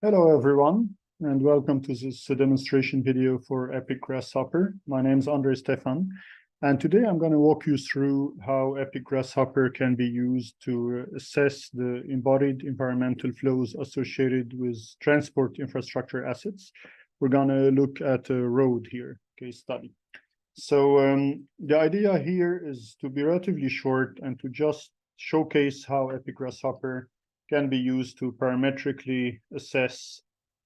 Hello, everyone, and welcome to this demonstration video for EPiC Grasshopper. My name is Andre Stefan, and today I'm going to walk you through how EPiC Grasshopper can be used to assess the embodied environmental flows associated with transport infrastructure assets. We're going to look at a road here, case study. So the idea here is to be relatively short and to just showcase how EPiC Grasshopper can be used to parametrically assess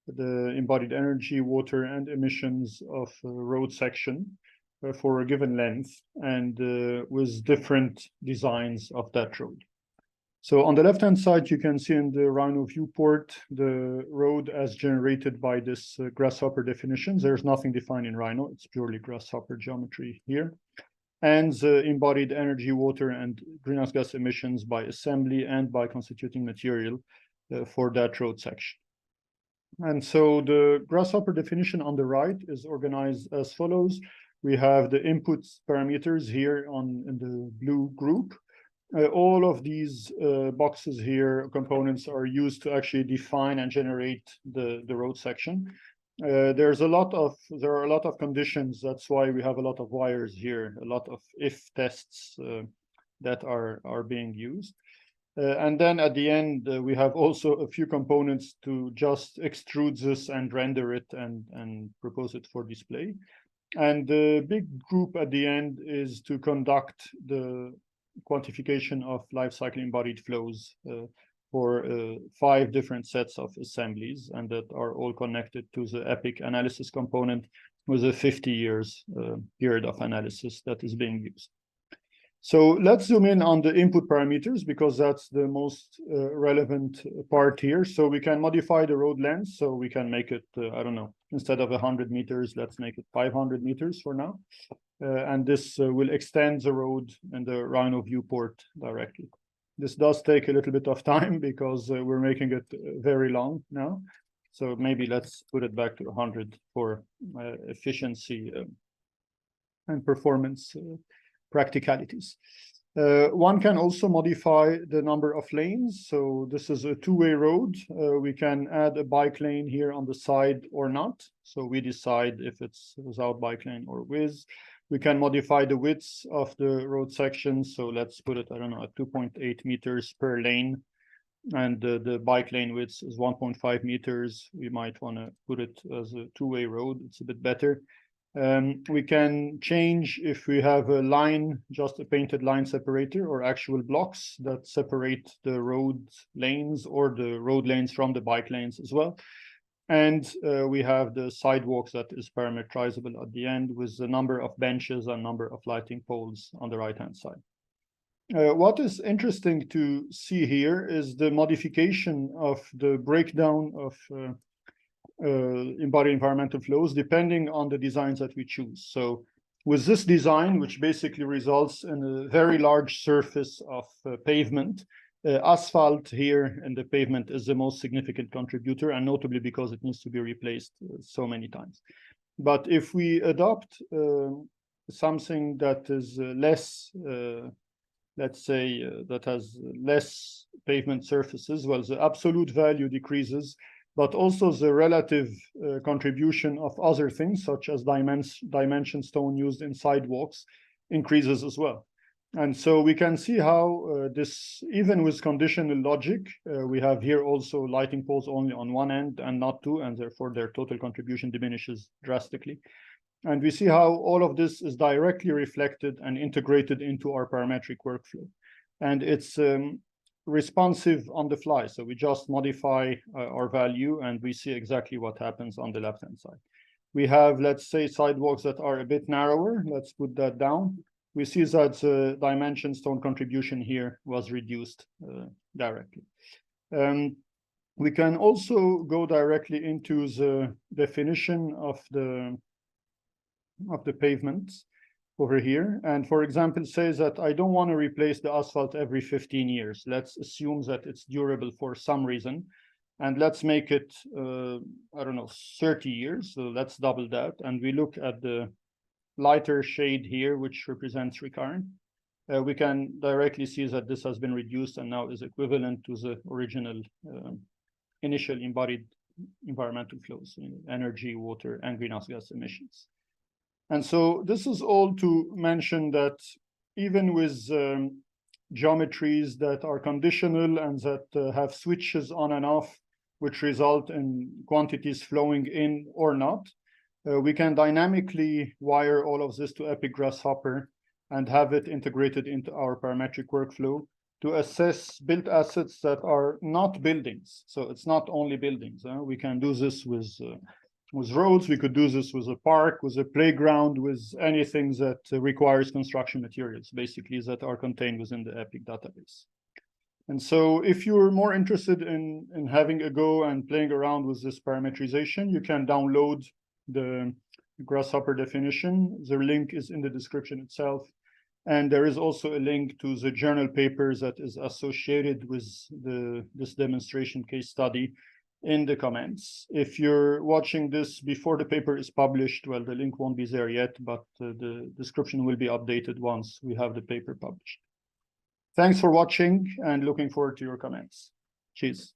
the embodied energy, water, and emissions of a road section for a given length and with different designs of that road. So on the left-hand side, you can see in the Rhino viewport, the road as generated by this Grasshopper definition. There's nothing defined in Rhino. It's purely Grasshopper geometry here. And the embodied energy, water, and greenhouse gas emissions by assembly and by constituting material for that road section. And so the Grasshopper definition on the right is organized as follows. We have the input parameters here in the blue group. All of these boxes here, components, are used to actually define and generate the road section. There are a lot of conditions. That's why we have a lot of wires here, a lot of if tests that are being used. And then at the end, we have also a few components to just extrude this and render it and propose it for display. And the big group at the end is to conduct the quantification of life cycle embodied flows for 5 different sets of assemblies, and that are all connected to the EPiC analysis component with a 50 years period of analysis that is being used. So let's zoom in on the input parameters because that's the most relevant part here. So we can modify the road length. So we can make it, I don't know, instead of 100 meters, let's make it 500 meters for now. And this will extend the road in the Rhino viewport directly. This does take a little bit of time because we're making it very long now. So maybe let's put it back to 100 for efficiency and performance practicalities. One can also modify the number of lanes. So this is a two-way road. We can add a bike lane here on the side or not. So we decide if it's without bike lane or with. We can modify the width of the road section. So let's put it, I don't know, at 2.8 meters per lane. And the bike lane width is 1.5 meters. We might want to put it as a two-way road. It's a bit better. We can change if we have a line, just a painted line separator, or actual blocks that separate the road lanes or the road lanes from the bike lanes as well. And we have the sidewalks that is parametrizable at the end with the number of benches and number of lighting poles on the right-hand side. What is interesting to see here is the modification of the breakdown of embodied environmental flows depending on the designs that we choose. So with this design, which basically results in a very large surface of pavement, asphalt here in the pavement is the most significant contributor, and notably because it needs to be replaced so many times. But if we adopt something that is less, let's say, that has less pavement surfaces, well, the absolute value decreases, but also the relative contribution of other things, such as dimension stone used in sidewalks, increases as well. And so we can see how this, even with conditional logic, we have here also lighting poles only on one end and not two, and therefore their total contribution diminishes drastically. And we see how all of this is directly reflected and integrated into our parametric workflow. And it's responsive on the fly. So we just modify our value and we see exactly what happens on the left-hand side. We have, let's say, sidewalks that are a bit narrower. Let's put that down. We see that the dimension stone contribution here was reduced directly. We can also go directly into the definition of the pavement over here. And for example, says that I don't want to replace the asphalt every 15 years. Let's assume that it's durable for some reason. And let's make it, I don't know, 30 years. So let's double that. And we look at the lighter shade here, which represents recurrent. We can directly see that this has been reduced and now is equivalent to the original initial embodied environmental flows, energy, water, and greenhouse gas emissions. And so this is all to mention that even with geometries that are conditional and that have switches on and off, which result in quantities flowing in or not, we can dynamically wire all of this to EPiC Grasshopper and have it integrated into our parametric workflow to assess built assets that are not buildings. So it's not only buildings. We can do this with roads. We could do this with a park, with a playground, with anything that requires construction materials, basically, that are contained within the EPiC database. And so if you're more interested in having a go and playing around with this parametrization, you can download the Grasshopper definition. The link is in the description itself. And there is also a link to the journal papers that is associated with this demonstration case study in the comments. If you're watching this before the paper is published, well, the link won't be there yet, but the description will be updated once we have the paper published. Thanks for watching and looking forward to your comments. Cheers.